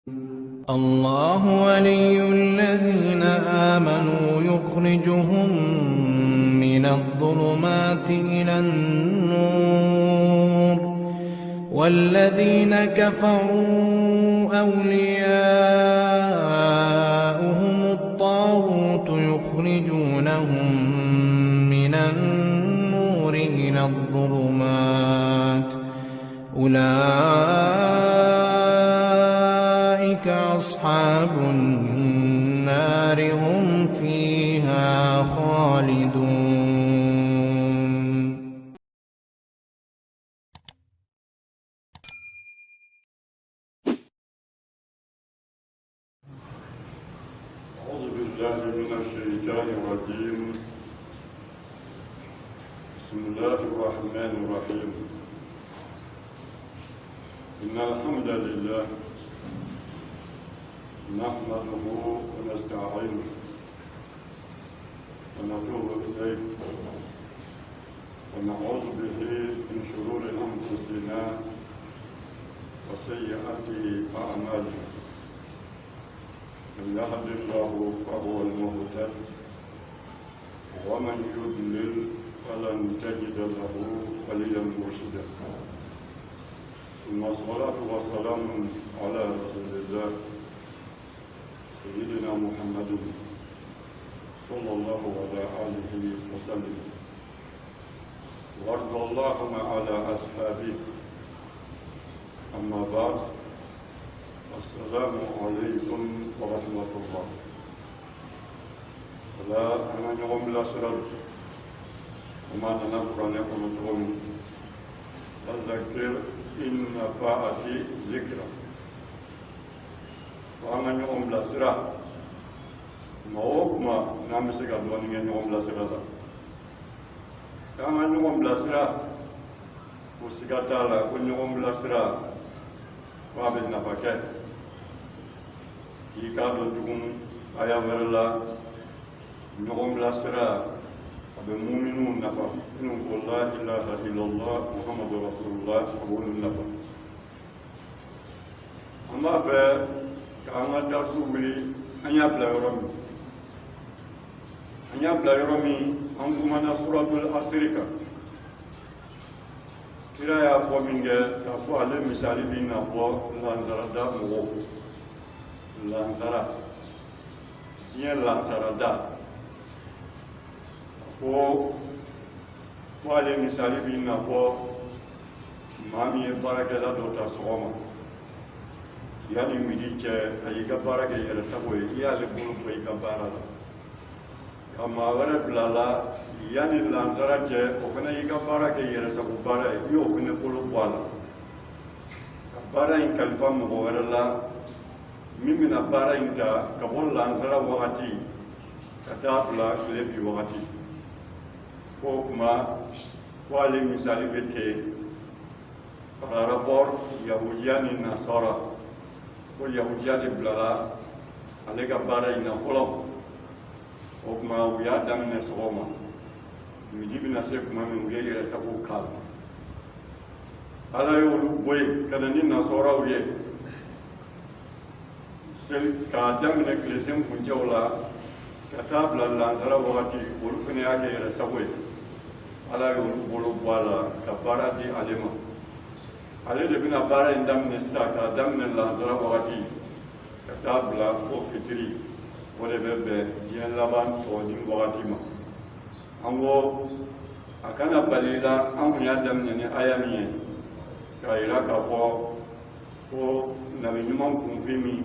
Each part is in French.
الله ولي الذين آمنوا يخرجهم من الظلمات إلى النور والذين كفروا أولياؤهم الطاغوت يخرجونهم من النور إلى الظلمات أولئك أصحاب النار هم فيها خالدون. أعوذ بالله من الشيطان الرجيم. بسم الله الرحمن الرحيم. إن الحمد لله نحمده ونستعينه ونتوب إليه ونعوذ به من شرور أنفسنا وسيئات أعمالنا. من يهد الله فهو المهتد ومن يضلل فلن تجد له وليا مرشدا. ثم الصلاة والسلام على رسول الله سيدنا محمد صلى الله عليه وسلم. وارض اللهم على أصحابه. أما بعد، السلام عليكم ورحمة الله. لا أنا يوم لا سرد وما ننفر لكم تغني فذكر إن نفعت ذكرى. وأنا يوم لا سرد موكما نامسك أدواني يوم لا سرد. أنا يوم لا سرد وسكتالا كن يوم لا سرد وابد نفكه يكادو تكون آية ورلا نقوم لاسرا بمؤمنون نفع إنهم قل لا إله إلا الله محمد رسول الله أقول النفع. أما كأنا درسوا لي أن يبلغ ربي أنكم أنا سورة الأسركة كلا يا أخوة منك تفو على مثالي بين أخوة لانزرة دا مغو لانزرة ين لانزرة دا على مثالي بين أخوة مامي بركة لا دوتا سوما يعني مديك أيها بركة يرسبوي يا لبولو بيك بارلا كما ورد بلالا يعني لانزرة وكنا يجا بركة يرسبو بارا يو كنا بولو بالا بارا إن كلفا مغورلا ممن بارا إنك كبول لانزرة وقتي كتابلا لبي وقتي كوكما والي مثالي بيتي فراربور يهوديان النصارى ويهوديان بلالا عليك بارا إن فلو وكما ويا دامن سوما مجيبنا سيكما من ويا يرسبو كال على يولو بوي كدني نصارى ويا سل كادامن كليسيم كنجولا كتاب لانزرا وقتي ولفني اكي يرسبو على يولو بولو بوالا كبارا دي علما على دبنا بارا اندامن ساكا دامن لانزرا وقتي كتاب لا اوفيتري wale bebe diyan laban tawani wakati ma ango akana balila amu ya damne ni ayamiye ka ira ka ko nabi nyuma kunfimi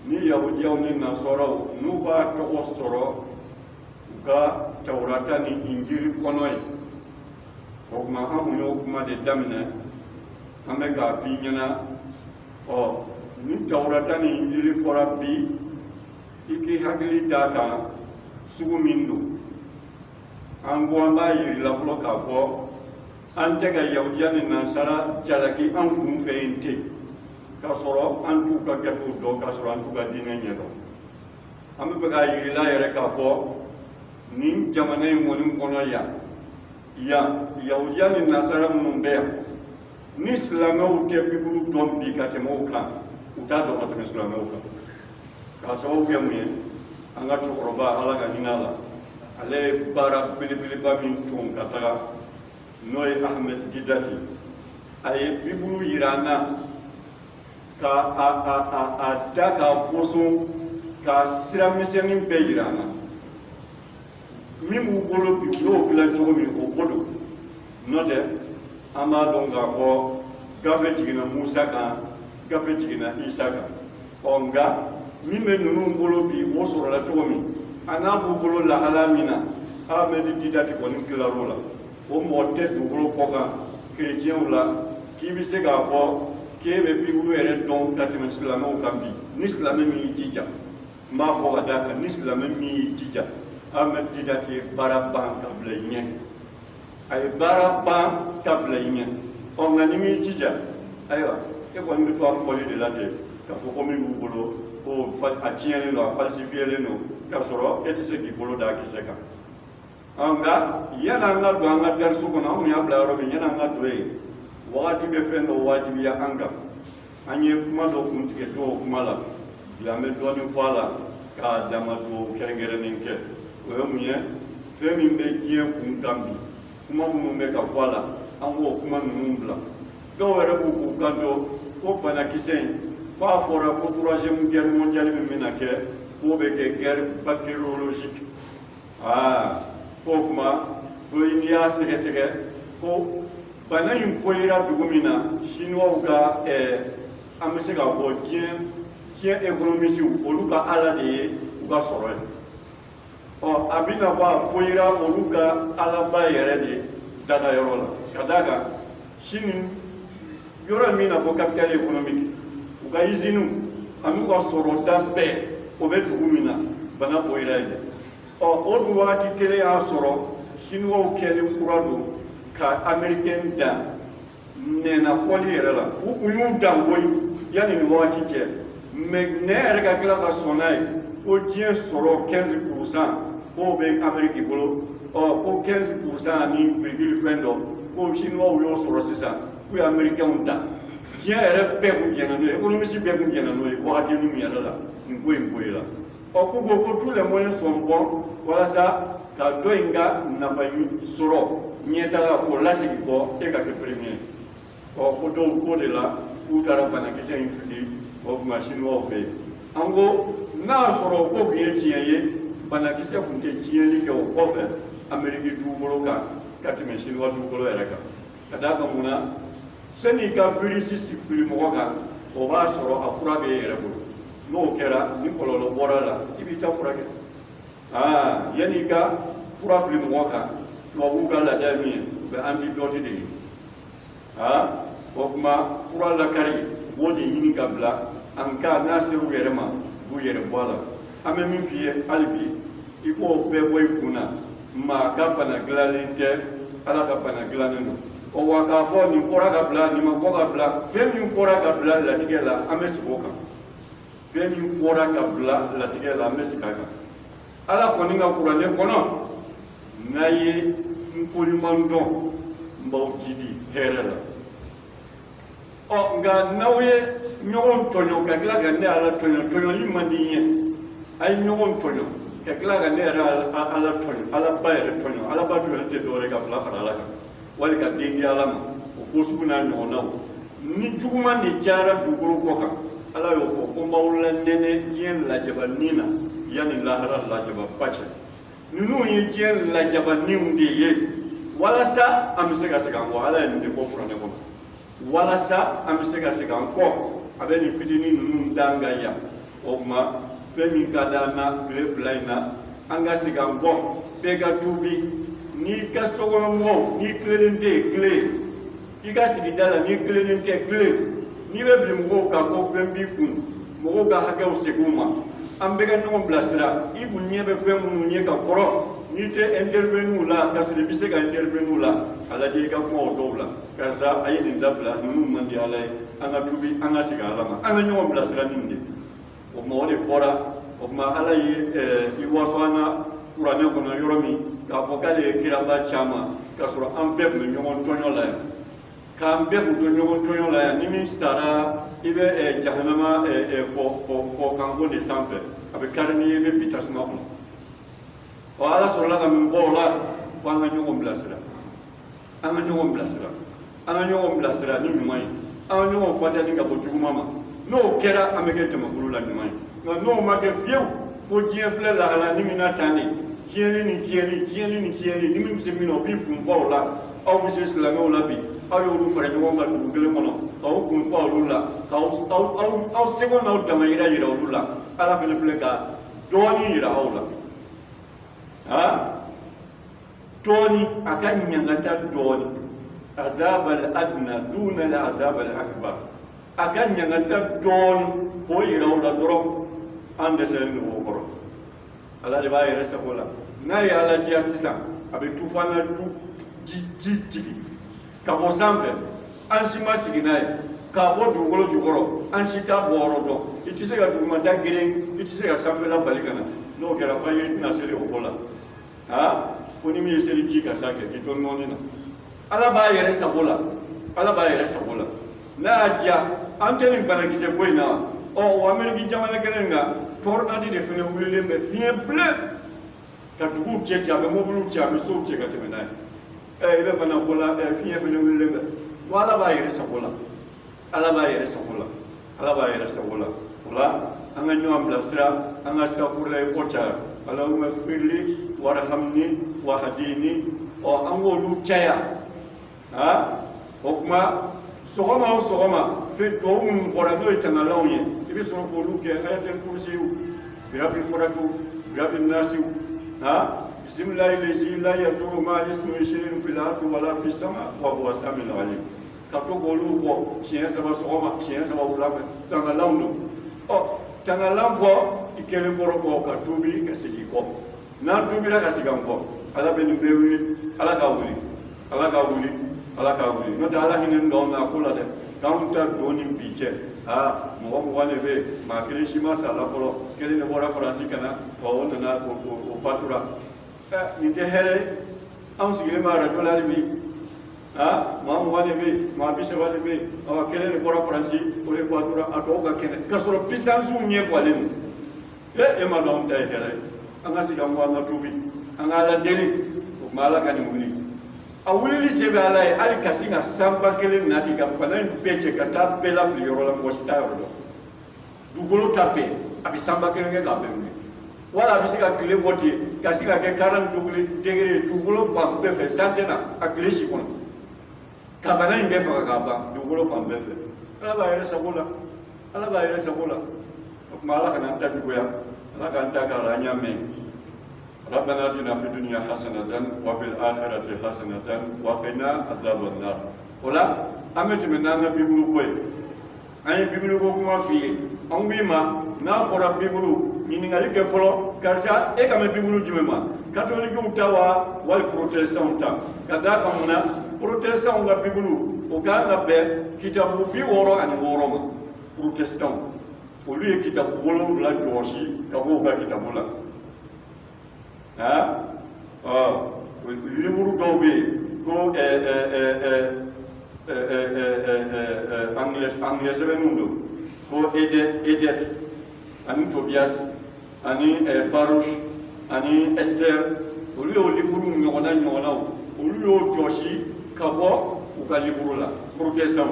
ni yahudiya ni nasara nu ba to osoro ga tawrata ni injili konoy ko ma amu yo kuma de damne ame ka fi nyana o ni tawrata ni injili forabbi iki hakili daka sugu mindu ango amba yiri la flo ka fo antega yawdiya ni nasara jalaki an kun feinte ka soro antu ka gafu do ka soro antu ka dine nyedo ambe baga yiri la yere ka fo nin jamane monin kono ya yawdiya ni nasara mun be ni islamaw te bibulu dombi ka te mo kan uta do mata islamu ka sababu ya mun anga to roba ala ga hinala ale bara bili ba min tun kata noy Ahmed Didati ay bibulu yirana ka a daga boso ka sira misɛnnin bɛɛ yira an na min b'u bolo bi u y'o dilan cogo min o ko don n'o tɛ an b'a dɔn k'a fɔ gafe jiginna Musa kan gafe jiginna Isa kan nka min bɛ ninnu bolo bi o sɔrɔla cogo min a n'a b'u bolo lahala min na Ahmed Didati kɔni tilar'o la o mɔgɔ tɛ dugukolo kɔ kan kerecɛnw la k'i bɛ se k'a fɔ k'e bɛ bibulu yɛrɛ dɔn ka tɛmɛ silamɛw kan bi ni silamɛ min y'i jija n b'a fɔ ka d'a kan ni silamɛ min y'i jija Ahmed Didati ye baara ban ka bila i ɲɛ a ye baara ban ka bila i ɲɛ nka ni m'i jija ayiwa e kɔni bɛ to a fɔli de la ten k'a fɔ ko min b'u bolo ko a tiɲɛlen don a falsifiyelen don k'a sɔrɔ e tɛ se k'i bolo da a kisɛ kan nka yan'an ka don an ka darisu kɔnɔ an kun y'a bila yɔrɔ min yan'an ka don yen wagati bɛ fɛn dɔ wajibiya an kan an ye kuma dɔ kun tigɛ dɔw kuma la bi an bɛ dɔɔnin fɔ a la k'a dama don kɛrɛnkɛrɛnnen kɛ o ye mun ye fɛn min bɛ diɲɛ kun kan bi kuma minnu bɛ ka fɔ a la an k'o kuma ninnu bila dɔw yɛrɛ b'u k'u kanto ko banakisɛ in k'a fɔra ko troisième guerre mondiale min bɛna kɛ k'o bɛ kɛ guerre bactériologique k'o kuma ko n'i y'a sɛgɛsɛgɛ ko bana in poyira dugu min na chinois ka an bɛ se k'a fɔ diɲɛ économiste olu ka ala de ye u ka sɔrɔ ye a bɛna fɔ a poyira olu ka alaba yɛrɛ de daga yɔrɔ la ka d'a kan Chine yɔrɔ min na fɔ capitale économique u ka usine an n'u ka sɔrɔda bɛɛ o bɛ dugu min na bana poyira ye o dun wagati kelen y'a sɔrɔ chinois kɛlen kura don ka américain dan nɛna fɔli yɛrɛ la u kun y'u dan koyi yanni ni wagati cɛ mɛ ne yɛrɛ ka tila ka sɔn n'a ye ko diɲɛ sɔrɔ 15% k'o bɛ Amérique bolo ko 15% ani virgule fɛn dɔ ko chinois y'o sɔrɔ sisan k'u ye américain dan diɲɛ yɛrɛ bɛɛ kun jɛnna n'o ye économiste bɛɛ kun jɛnna n'o ye wagati min yɛrɛ la nin ko in poyi la k'u ko ko tous les moyens sont bons walasa ka dɔ in ka nafa sɔrɔ ɲɛtaga k'o lasigi kɔ e ka kɛ premier ko dɔw ko de la k'u taara banakisɛ in fili o tuma chinois fɛ yen an ko n'a sɔrɔ ko tun ye tiɲɛ ye banakisɛ tun tɛ tiɲɛli kɛ o kɔfɛ Amérique dugukolo kan ka tɛmɛ chinois dugukolo yɛrɛ kan ka d'a kan mun na sani ka virus fili mɔgɔ kan o b'a sɔrɔ a fura bɛ e yɛrɛ bolo n'o kɛra ni kɔlɔlɔ bɔra la i b'i ta furakɛ yanni ka fura fili mɔgɔ kan tubabuw ka laada min ye u bɛ antidote de ye o tuma fura lakari u b'o de ɲini ka bila an ka n'a sera u yɛrɛ ma u b'u yɛrɛ bɔ a la an bɛ min f'i ye hali bi i k'o bɛɛ bɔ i kun na maa ka bana dilannen tɛ ala ka bana dilannen don wa k'a fɔ nin fɔra ka bila nin ma fɔ ka bila fɛn min fɔra ka bila latigɛ la an bɛ sigi o kan fɛn min fɔra ka bila latigɛ la an bɛ sigi a kan ala kɔni ka kuranɛ kɔnɔ n'a ye n koɲuman dɔn n b'aw jidi hɛrɛ la nka n'aw ye ɲɔgɔn tɔɲɔ ka tila ka ne ala tɔɲɔ tɔɲɔli man di n ye a ye ɲɔgɔn tɔɲɔ ka tila ka ne yɛrɛ ala tɔɲɔ ala ba yɛrɛ tɔɲɔ ala ba tɔɲɔ tɛ dɔwɛrɛ ka fila fara ala kan wali ka den di ala ma o ko sugu n'a ɲɔgɔnnaw ni juguman de cayara dugukolo kɔ kan ala y'o fɔ ko n b'aw lanɛnɛ diɲɛ lajabanin na yanni lahara lajababa cɛ ninnu ye diɲɛ lajabaninw de ye walasa an bɛ se ka segin an kɔ ala ye nin de fɔ kuranɛ kɔnɔ walasa an bɛ se ka segin an kɔ a bɛ nin fitinin ninnu d'an kan yan o tuma fɛn min ka d'an na tile fila in na an ka segin an kɔ bɛɛ ka tuubi n'i ka sokɔnɔmɔgɔw n'i tilennen tɛ yen tile i ka sigida la n'i tilennen tɛ tile n'i bɛ bin mɔgɔw kan ko fɛn b'i kun mɔgɔw ka hakɛw segin u ma an bɛɛ ka ɲɔgɔn bilasira i kun ɲɛ bɛ fɛn minnu ye ka kɔrɔ n'i tɛ intervenir la ka sɔrɔ i bɛ se ka intervenir la a lajɛ i ka kuma o dɔw la karisa a ye nin dabila ninnu man di ala ye an ka tuubi an ka segin ala ma an ka ɲɔgɔn bilasira nin de o tuma o de fɔra o tuma ala ye i waso an na kuranɛ kɔnɔ yɔrɔ min k'a fɔ k'ale ye kiraba caman k'a sɔrɔ an bɛɛ tun bɛ ɲɔgɔn tɔɲɔ la yan k'an bɛɛ k'u to ɲɔgɔn tɔɲɔ la yan ni min sara i bɛ jahanama kɔkanko de sanfɛ a bɛ kari n'i ye i bɛ bi tasuma kɔnɔ ala sɔrɔla ka min fɔ o la ko an ka ɲɔgɔn bilasira an ka ɲɔgɔn bilasira an ka ɲɔgɔn bilasira ni ɲuman ye an ka ɲɔgɔn fatani ka bɔ juguman ma n'o kɛra an bɛ kɛ jamakulu la ɲuman ye nka n'o ma kɛ fiyewu fo diɲɛ filɛ lahala ni min na tan de tiɲɛni ni tiɲɛni ni min bɛ se min na o b'i kun fɔ o la aw bɛ se silamɛw la bi aw y'olu fara ɲɔgɔn kan dugu kelen kɔnɔ k'aw kun fɔ olu la k'aw seko n'aw damayira yira olu la ala fana filɛ ka dɔɔnin yira aw la dɔɔnin a ka ɲangata dɔɔnin azab al adna duna al azab al akbar a ka ɲangata dɔɔnin k'o yira aw la dɔrɔn an dɛsɛlen don o kɔrɔ ala de b'a yɛrɛ sago la n'a ye ala diya sisan a bɛ tufana ji jigi ka bɔ sanfɛ an si ma sigi n'a ye k'a bɔ dugukolo jukɔrɔ an si t'a bɔ yɔrɔ dɔn i tɛ se ka dugumada geren i tɛ se ka sanfɛla bali ka na n'o kɛra fajiri tɛna seli o ko la ko ni min ye seli ji karisa kɛ k'i to nɔɔni na ala b'a yɛrɛ sago la ala b'a yɛrɛ sago la n'a y'a diya an tɛ nin banakisɛ ko in na wa Ameriki jamana kelen kan tɔrɔnadi de fana wulilen bɛ fiɲɛ bilen ka duguw cɛ a bɛ mobiliw cɛ a bɛ sow cɛ ka tɛmɛ n'a ye i bɛ bana ko la fiɲɛ fana wulilen bɛ ko ala b'a yɛrɛ sago la ala b'a yɛrɛ sago la ala b'a yɛrɛ sago la o la an ka ɲɔgɔn bilasira an ka sitafurulayi ko caya Allahumma firli warhamni wahdini an k'olu caya o kuma sɔgɔma o sɔgɔma fɛ dɔw minnu fɔra n'o ye tangalanw ye i bɛ sɔrɔ k'olu kɛ ayatul kursiw birabil falaq birabil nas bismillahi allazi la yadurru ma'a ismihi shay'un fil ardi wala fis sama' wa huwa as-sami'ul 'alim ka to k'olu fɔ siɲɛ saba sɔgɔma siɲɛ saba wula fɛ tangalanw don tangalan fɔ i kelen kɔrɔ kɔ ka tuubi ka segin kɔ n'an tuubira ka segin an kɔ ala bɛ nin bɛɛ wuli ala ka wuli ala ka wuli ala ka wuli n'o tɛ ala hinɛ dɔn na ko la dɛ k'anw ta don ni bi cɛ mɔgɔ mugan de bɛ maa kelen si ma sa la fɔlɔ kelen de bɔra faransi ka na o nana o fatura nin tɛ hɛrɛ ye anw sigilen bɛ arajo la hali bi maa mugan de bɛ yen maa 30 de bɛ yen kelen de bɔra faransi o de fatura a tɔw ka kɛnɛ k'a sɔrɔ puissances ɲɛ bɔlen don e ma dɔn anw ta ye hɛrɛ ye an ka segin an kɔ an ka tuubi an ka ala deli o tuma ala ka nin wuli a wulili se bɛ ala ye hali ka sin ka sanba kelen nati ka bana in bɛɛ cɛ ka taa bɛɛ labili yɔrɔ la mɔgɔ si t'a yɔrɔ dɔn dugukolo ta bɛɛ a bɛ sanba kelen kɛ k'a bɛɛ wuli wala a bɛ se ka tile bɔ ten ka sin ka kɛ 40 degré dugukolo fan bɛɛ fɛ san tɛ na a tile si kɔnɔ ka bana in bɛɛ faga k'a ban dugukolo fan bɛɛ fɛ ala b'a yɛrɛ sago la ala b'a yɛrɛ sago la o tuma ala kana an ta juguya ala k'an ta k'a la an y'a mɛn ربنا آتنا في الدنيا حسنة وفي الآخرة حسنة وقنا عذاب النار ولا أمت من أنا بيبلو كوي أي بيبلو كوما فيه أنويما نافورا بيبلو ñiningali ke folo karisa e kame bibulu jumema catholique tawa wal protestant ta kada kamuna protestant ga bibulu o ga na be kitabu bi woro ani woro ma protestant o lui kitabu wolo la joshi ka bo ga kitabu la livre dɔw bɛ yen ko anglais sɛbɛnninw don ko Edet ani Tobias ani Baruch ani Esther olu y'o livre ɲɔgɔnnaw olu y'o jɔsi ka bɔ u ka livre la protestant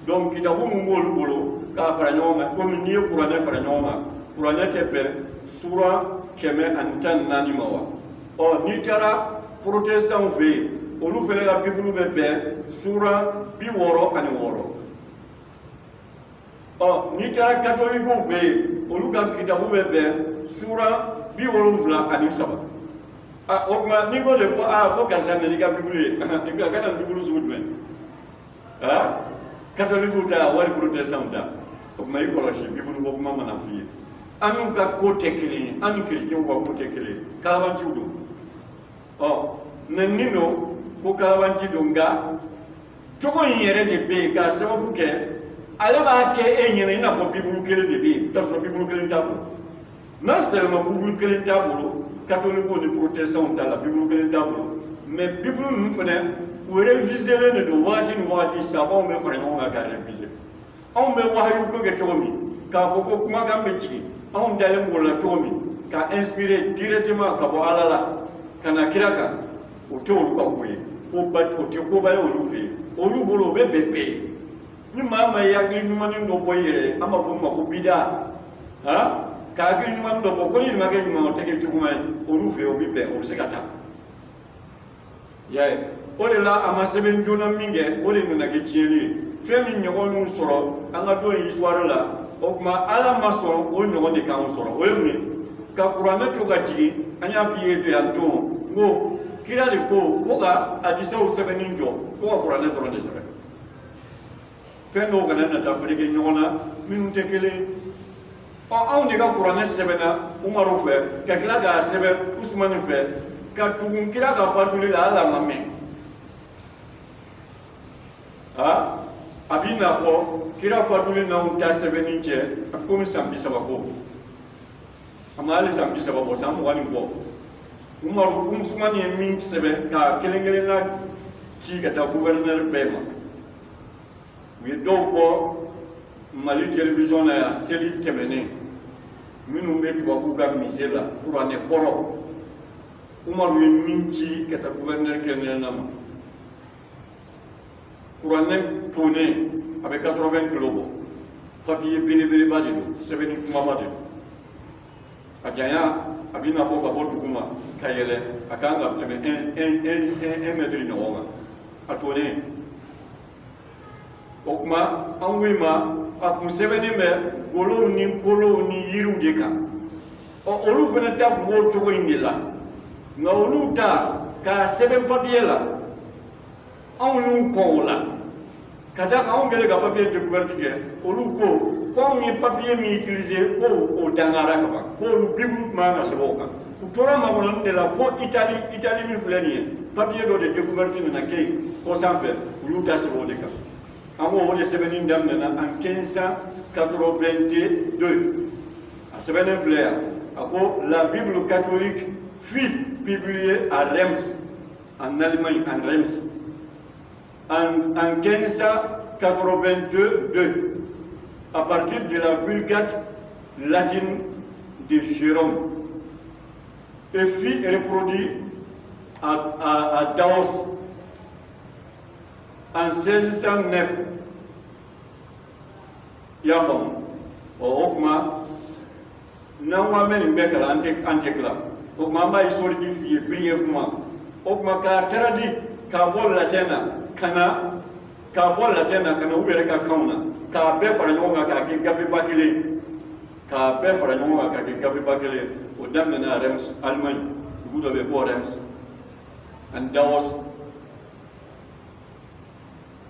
donc kitabu mun b'olu bolo k'a fara ɲɔgɔn kan komi n'i ye kuranɛ fara ɲɔgɔn kan kuranɛ tɛ bɛn sura 114 ma wa n'i taara protestant fɛ yen olu fana ka bibulu bɛ bɛn sura 66 n'i taara catholique fɛ yen olu ka kitabu bɛ bɛn sura 73 o tuma n'i ko de ko karisa nana i ka bibulu ye i ka na bibulu sugu jumɛn catholique ta wali protestant ta o tuma i kɔlɔsi bibulu ko kuma mana f'i ye an n'u ka ko tɛ kelen ye an ni chrétien ka ko tɛ kelen ye kalabanciw don nin don ko kalabanci don nka cogo in yɛrɛ de bɛ yen k'a sababu kɛ ale b'a kɛ e ɲɛna i n'a fɔ bibulu kelen de bɛ yen k'a sɔrɔ bibulu kelen t'a bolo n'a sɛlɛma bibulu kelen t'a bolo catholique ni protestant t'a la bibulu kelen t'a bolo mais bibulu ninnu fana u réviser le de waati savon me fara ɲɔgɔn kan ka réviser anw bɛ wahayu ko kɛ cogo min k'a fɔ ko kumakan bɛ jigin anw dalen b'o la cogo min ka inspirer directement ka bɔ ala la ka na kira kan o tɛ olu ka ko ye o tɛ koba ye olu fɛ yen olu bolo o bɛ bɛn bɛɛ ye ni maa ma ye hakili ɲumanin dɔ bɔ i yɛrɛ ye an b'a fɔ o ma ko bida ka hakili ɲumanin dɔ bɔ ko ni nin ma kɛ ɲuman o tɛ kɛ juguman ye olu fɛ yen o bɛ bɛn o bɛ se ka taa y'a ye o de la a ma sɛbɛn joona min kɛ o de nana kɛ tiɲɛli ye fɛn min ɲɔgɔn y'u sɔrɔ an ka don histoire la o tuma ala ma sɔn o ɲɔgɔn de k'an sɔrɔ o ye mun ye ka kuranɛ to ka jigin an y'a f'i ye to yan don n ko kira de ko ka hadisaw sɛbɛnni jɔ ko ka kuranɛ dɔrɔn de sɛbɛn fɛn dɔw kana nata fereke ɲɔgɔn na minnu tɛ kelen anw de ka kuranɛ sɛbɛnna umaru fɛ ka tila k'a sɛbɛn usumani fɛ ka tugun kira ka fatuli la ala ma mɛn a b'i n'a fɔ kira fatuli n'anw ta sɛbɛnni cɛ a bɛ komi san 30 ko a ma hali san 30 bɔ san 20 bɔ umaru usumani ye min sɛbɛn ka kelen kelenna ci ka taa gouverneur bɛɛ ma u ye dɔw bɔ mali télévision na yan seli tɛmɛnen minnu bɛ tubabu ka musée la kuranɛ kɔrɔ umaru ye min ci ka taa gouverneur kɛrɛnkɛrɛnnen ma kuranɛ tonnen a bɛ 80 kilo bɔ papier belebeleba de don sɛbɛnni kumaba de don a janya a bɛ n'a fɔ ka bɔ dugu ma ka yɛlɛ a kan ka tɛmɛ 1 mètre ɲɔgɔn kan a tonnen o tuma an ko i ma a kun sɛbɛnnen bɛ golow ni kolow ni yiriw de kan olu fana ta kun b'o cogo in de la nka olu ta k'a sɛbɛn papiye la anw y'u kɔn o la ka da kan anw kɛlen ka papiye découverte kɛ olu ko anw ye papiye min utiliser ko o dangara ka ban ko olu bible tun man ka sɛbɛn o kan u tora makɔnɔni de la fo itali min filɛ nin ye papiye dɔ de découverte nana kɛ yen kɔ sanfɛ u y'u ta sɛbɛn o de kan an b'o de sɛbɛnni daminɛna en 1582 a sɛbɛnnen filɛ yan a ko la bible catholique fut publiée à Reims en Allemagne en Reims en 1582 à partir de la Vulgate latine de Jérôme et fut reproduite à Davos en 1609 y'a faamu o kuma n'an ko an bɛ nin bɛɛ kalan an tɛ tila o kuma an b'a historique f'i ye brièvement o kuma k'a traduit k'a bɔ latin na ka na u yɛrɛ ka kanw na k'a bɛɛ fara ɲɔgɔn kan k'a kɛ gafeba kelen o daminɛna Reims Allemagne dugu dɔ bɛ yen ko Reims ani Davos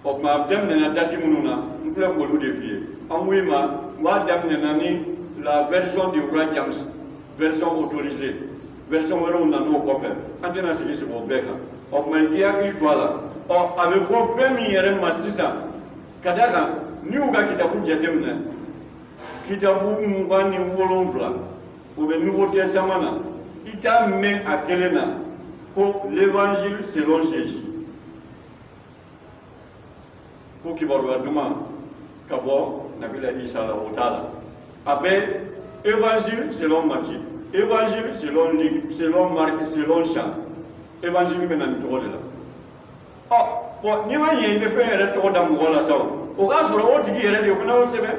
o tuma a daminɛna date minnu na n filɛ k'olu de f'i ye an ko i ma n k'a daminɛna ni la version du roi James version autorisée version wɛrɛw nan'o kɔfɛ an tɛna sigi o bɛɛ kan o tuma i hakili to a la a bɛ fɔ fɛn min yɛrɛ ma sisan ka da kan n'i y'u ka kitabu jateminɛ kitabu 27 o bɛ Nouveau Testament na i t'a mɛn a kelen na ko l'évangile selon Jésus ko kibaruya duman ka bɔ nabila Isa la o t'a la a bɛ évangile selon Matthieu évangile selon Luc selon Marc selon Jean évangile bɛ na nin cogo de la bon n'i ma ɲɛ i bɛ fɛn yɛrɛ tɔgɔ da mɔgɔ la sa o k'a sɔrɔ o tigi yɛrɛ de o fana y'o sɛbɛn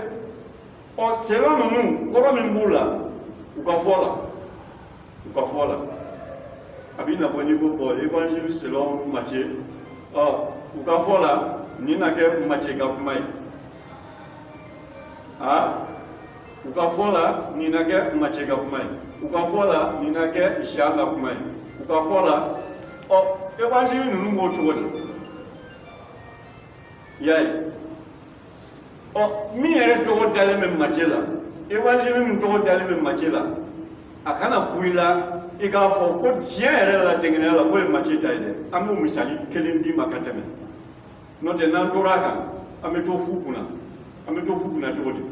selon ninnu kɔrɔ min b'u la u ka fɔ la a b'i na fɔ n'i ko bon évangile selon Matthieu u ka fɔ la nin na kɛ Matthieu ka kuma ye u ka fɔ la nin na kɛ Matthieu ka kuma ye u ka fɔ la nin na kɛ Jean ka kuma ye u ka fɔ la évangile ninnu b'o cogo de y'a ye min yɛrɛ tɔgɔ dalen bɛ Matthieu la évangile min tɔgɔ dalen bɛ Matthieu la a kana ku i la i k'a fɔ ko tiɲɛ yɛrɛ la dɛngɛniya la ko ye Matthieu ta ye dɛ an b'o misali kelen d'i ma ka tɛmɛ n'o tɛ n'an tora a kan an bɛ to fu kunna cogo di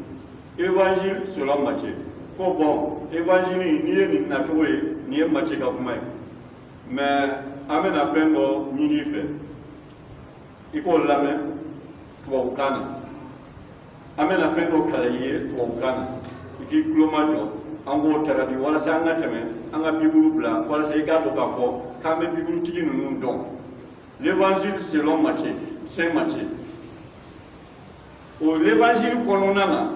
évangile selon Matthieu ko bon évangile n'i ye nin nacogo ye nin ye Matthieu ka kuma ye mais an bɛna fɛn dɔ ɲini i fɛ iko lamɛn tubabukan na an bɛna fɛn dɔ kalan i ye tubabukan na i k'i tulo ma jɔ an b'o taradi walasa an ka tɛmɛ an ka bibulu bila walasa i k'a dɔn k'a fɔ k'an bɛ bibulutigi ninnu dɔn l'évangile selon Matthieu Saint Matthieu o l'évangile kɔnɔna na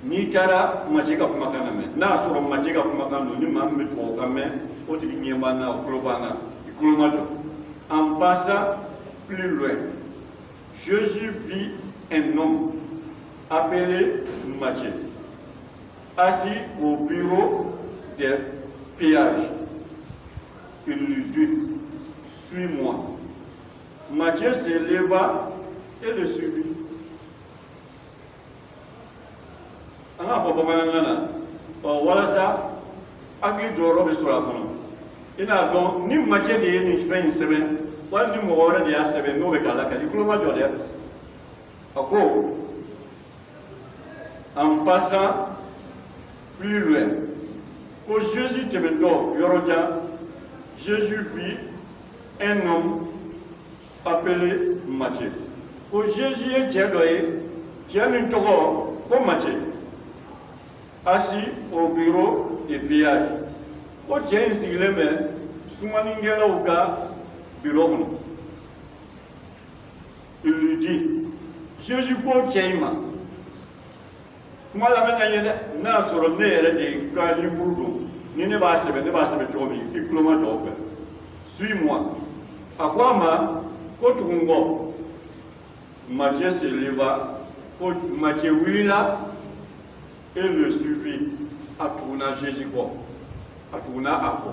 n'i taara Matthieu ka kumakan na mɛn n'a y'a sɔrɔ Matthieu ka kumakan don ni maa min bɛ tubabukan mɛn o tigi ɲɛ b'an na o tulo b'an na i tulo ma jɔ. En passant plus loin, Jésus vit un homme appelé Matthieu, assis au bureau des péages. Il lui dit, suis-moi. Matthieu se leva et le suivit. Anga papa manana, voilà ça, agli doro be sura kono. Ina don ni Matthieu de ni fɛn sɛbɛn wali ni mɔgɔ wɛrɛ de y'a sɛbɛn n'o bɛ k'a lakali i tulo ma jɔ dɛ a ko en passant plus loin ko Jésus tɛmɛtɔ yɔrɔ jan Jésus vit un homme appelé Matthieu ko Jésus ye cɛ dɔ ye cɛ min tɔgɔ ko Matthieu assis au bureau des péages ko cɛ in sigilen bɛ sumanikɛlaw ka bureau kɔnɔ. Il lui dit, Jésus ko cɛ in ma kuma lamɛn ka ɲɛ dɛ n'a y'a sɔrɔ ne yɛrɛ de ka livre don ni ne b'a sɛbɛn cogo min i tulo ma jɔ o fɛ suis-moi a ko a ma ko tugun kɔ Matthieu se leva ko Matthieu wulila et le suivit a tuguna Jésus kɔ a tuguna a kɔ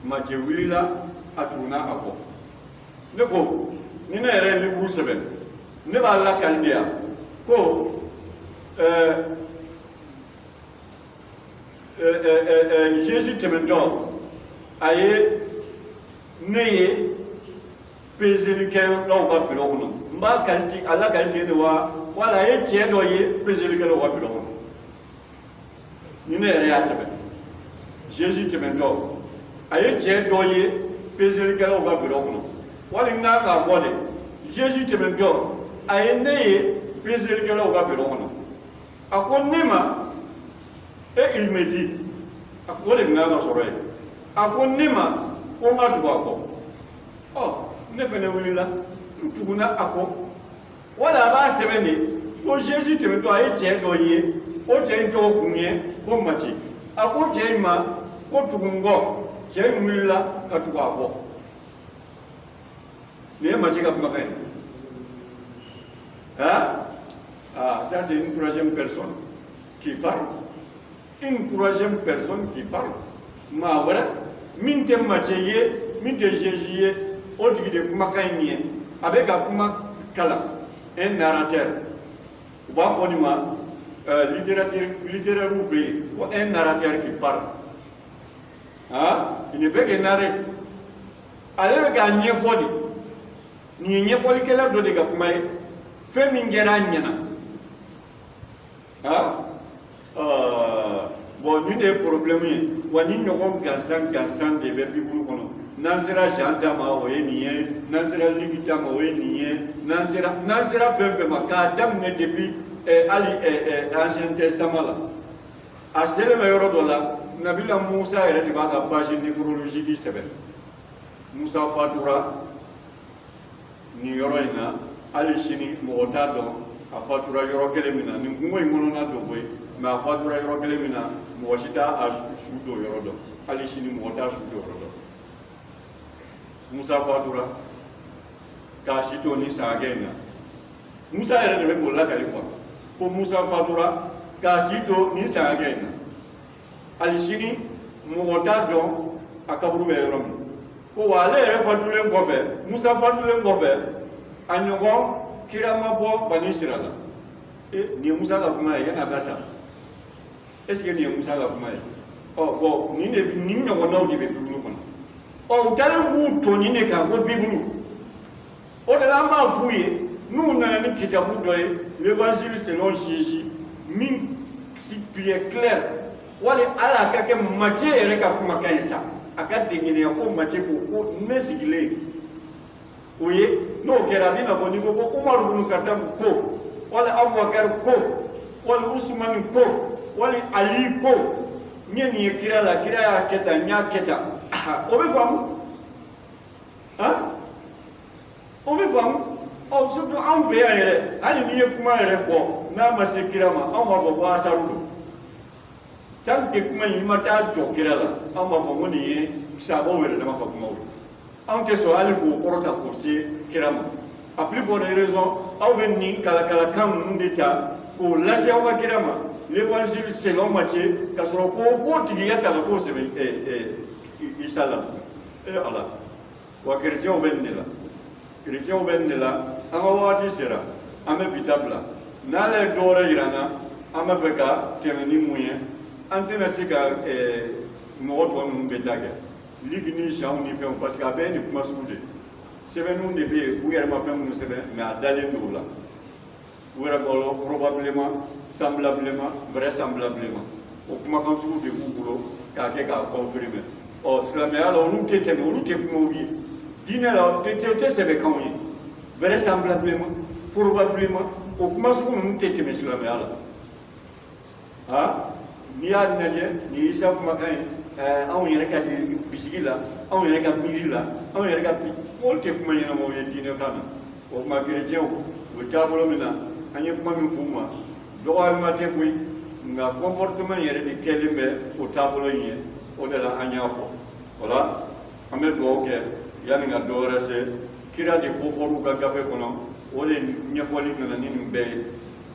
Matthieu wulila a tuguna a kɔ ne ko ni ne yɛrɛ ye livre sɛbɛn ne b'a lakali de yan ko Jésus tɛmɛtɔ a ye ne ye peselikɛlaw ka bureau kɔnɔ n b'a kalite a lakalite de wa wala a ye cɛ dɔ ye peselikɛlaw ka bureau kɔnɔ ni ne yɛrɛ y'a sɛbɛn Jésus tɛmɛtɔ a ye cɛ dɔ ye peselikɛlaw ka bureau kɔnɔ wali n kan k'a fɔ de Jésus tɛmɛtɔ a ye ne ye peselikɛlaw ka bureau kɔnɔ a ko ne ma et il me dit a ko de n kan ka sɔrɔ ye a ko ne ma ko n ka tugu a kɔ ɔ ne fɛnɛ wulila n tuguna a kɔ wala a b'a sɛbɛn de ko Jésus tɛmɛtɔ a ye cɛ dɔ ye o cɛ in tɔgɔ kun ye ko Matthieu a ko cɛ in ma ko tugun kɔ cɛ in wulila ka tugu a kɔ nin ye Matthieu ka kumakan ye ça c'est une troisième personne qui parle une troisième personne qui parle maa wɛrɛ min tɛ Matthieu ye min tɛ Jésus ye o tigi de kumakan in ye a bɛ ka kuma kalan un narrateur u b'a fɔ nin ma littéraire bɛ yen ko un narrateur qui parle il ne fait que narrer ale bɛ k'a ɲɛfɔ de nin ye ɲɛfɔlikɛla dɔ de ka kuma ye fɛn min kɛra a ɲɛna bon nin de ye problème ye wa ni ɲɔgɔn gansan de bɛ bibulu kɔnɔ n'an sera Jean ta ma o ye nin ye n'an sera Luc ta ma o ye nin ye n'an sera fɛn fɛn ma k'a daminɛ depuis hali Ancien Testament la a selen bɛ yɔrɔ dɔ la Nabila Musa yɛrɛ de b'a ka page nécrologique sɛbɛn Musa fatura nin yɔrɔ in na hali sini mɔgɔ t'a dɔn a fatura yɔrɔ kelen min na nin kungo in kɔnɔna don koyi mais a fatura yɔrɔ kelen min na mɔgɔ si t'a a su don yɔrɔ dɔn hali sini mɔgɔ t'a su don yɔrɔ dɔn Musa fatura k'a si to nin san hakɛ in na Musa yɛrɛ de bɛ k'o lakali quoi ko Musa fatura k'a si to nin san hakɛ in na hali sini mɔgɔ t'a dɔn a kaburu bɛ yɔrɔ min ko wa ale yɛrɛ fatulen kɔfɛ Musa fatulen kɔfɛ a ɲɔgɔn kira ma bɔ Bani Sira la nin ye Musa ka kuma ye yan'a ka sa est ce que nin ye Musa ka kuma ye bon nin ɲɔgɔnnaw de bɛ bibulu kɔnɔ u taalen b'u to nin de kan ko bibulu o de la an b'a f'u ye n'u nana ni kitabu dɔ ye l'évangile selon Jésus min qui est clair wali ala ka kɛ Matthieu yɛrɛ ka kumakan ye sa a ka dengeniya ko Matthieu ko ne sigilen oye no kera bina ko ni ko Umar ibn Khattab ko wala Abubakar ko wala Usman ko wala Ali ko ñen ye kira la kira ya keta nya keta o be fam ha o be fam o surtout an be yere ani ni ye kuma yere ko na ma se kira ma an ma ko asaru tan ke kuma yi mata jo kira la an ma ko ngoni ye sabo were dama fa kuma wure an te so ali ko korota ko se kira ma a plus bonne raison aw be ni kala kala kan nun de ta ko lase aw ka kira ma l'évangile selon Matthieu ka soro ko tigi ya ta ko se isa la ala wa chrétien ben ne la an wati sera ame bitabla na le dore irana ame beka temeni muye antena sika mo to nun betaga ligni jaw ni pe parce que ben ni kuma sude sebe nun de be u yar ma pe mun sebe mais a dalen do la ou bolo probablement semblablement vraisemblablement o kuma kan sude bu bulo ka ke ka confirmer o islamé alors nous tete kuma wi dina la tete sebe kan wi vraisemblablement probablement o kuma sude nous tete mais islamé alors ha ni ya naje ni isa kuma kan anw yɛrɛ ka bisigi la anw yɛrɛ ka miiri la anw yɛrɛ ka olu tɛ kuma ɲɛnamaw ye diinɛ kan na o tuma kerecɛnw u bɛ taabolo min na an ye kuma min f'u ma dɔgɔyalima tɛ koyi nka comportement yɛrɛ de kɛlen bɛ o taabolo in ye o de la an y'a fɔ o la an bɛ dugawu kɛ yanni ka dɔ wɛrɛ se kira de ko fɔr'u ka gafe kɔnɔ o de ɲɛfɔli nana ni nin bɛɛ ye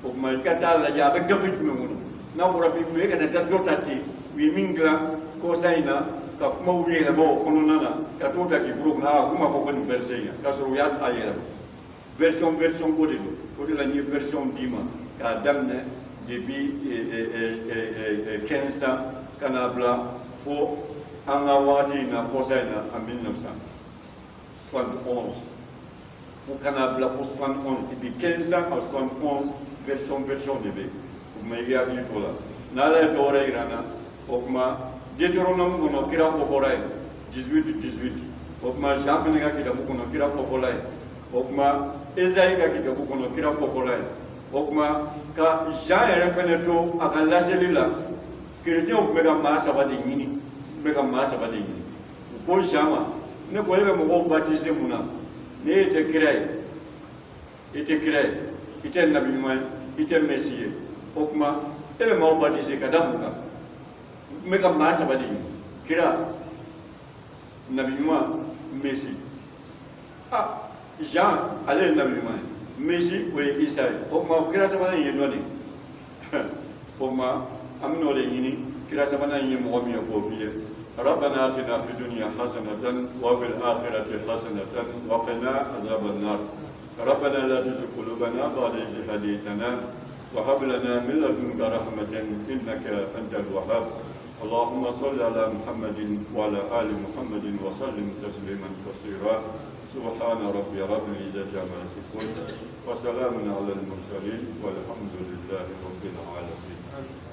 o tuma i ka taa lajɛ a bɛ gafe jumɛn kɔnɔ n'a fɔra bi e kana taa dɔ ta ten u ye min dilan kosa in na ka kuma u yɛlɛma o kɔnɔna na ka t'o ta k'i bolo kunna a ko ma fɔ ko nin verset in k'a sɔrɔ u y'a yɛlɛma version ko de don o de la n ye version d'i ma k'a daminɛ depuis 15 ans ka n'a bila fo an ka wagati in na kosa in na en 1971 fo ka n'a bila fo 71 depuis 15 ans à 71 version de bɛ o tuma i bɛ hakili t'o la n'ala ye dɔ wɛrɛ yira n na o tuma Deutéronome kɔnɔ kira kɔfɔla ye 18 o tuma Jean fana ka kitabu kɔnɔ kira kɔfɔla ye o tuma Esaïe ka kitabu kɔnɔ kira kɔfɔla ye o tuma ka Jean yɛrɛ fana to a ka laseli la kerecɛnw tun bɛ ka maa saba de ɲini u ko Jean ma ne ko e bɛ mɔgɔw baptiser mun na ne e tɛ kira ye i tɛ nabi ɲuman ye i tɛ mesi ye o tuma e bɛ maaw baptiser ka da mun kan me ka maa saba de kira nabi ɲuman mesi Jean ale ye nabi ɲuman ye mesi o ye Isa ye o tuma kira sabanan ye nɔ de o tuma an bɛ n'o de ɲini kira sabanan ye mɔgɔ min ye k'o f'i ye ربنا آتنا في الدنيا حسنة وفي الآخرة حسنة وقنا عذاب النار ربنا لا تزغ قلوبنا بعد إذ هديتنا وهب لنا من لدنك رحمة إنك أنت الوهاب اللهم صل على محمد وعلى آل محمد وسلم تسليما كثيرا سبحان ربي رب العزة عما يصفون وسلام على المرسلين والحمد لله رب العالمين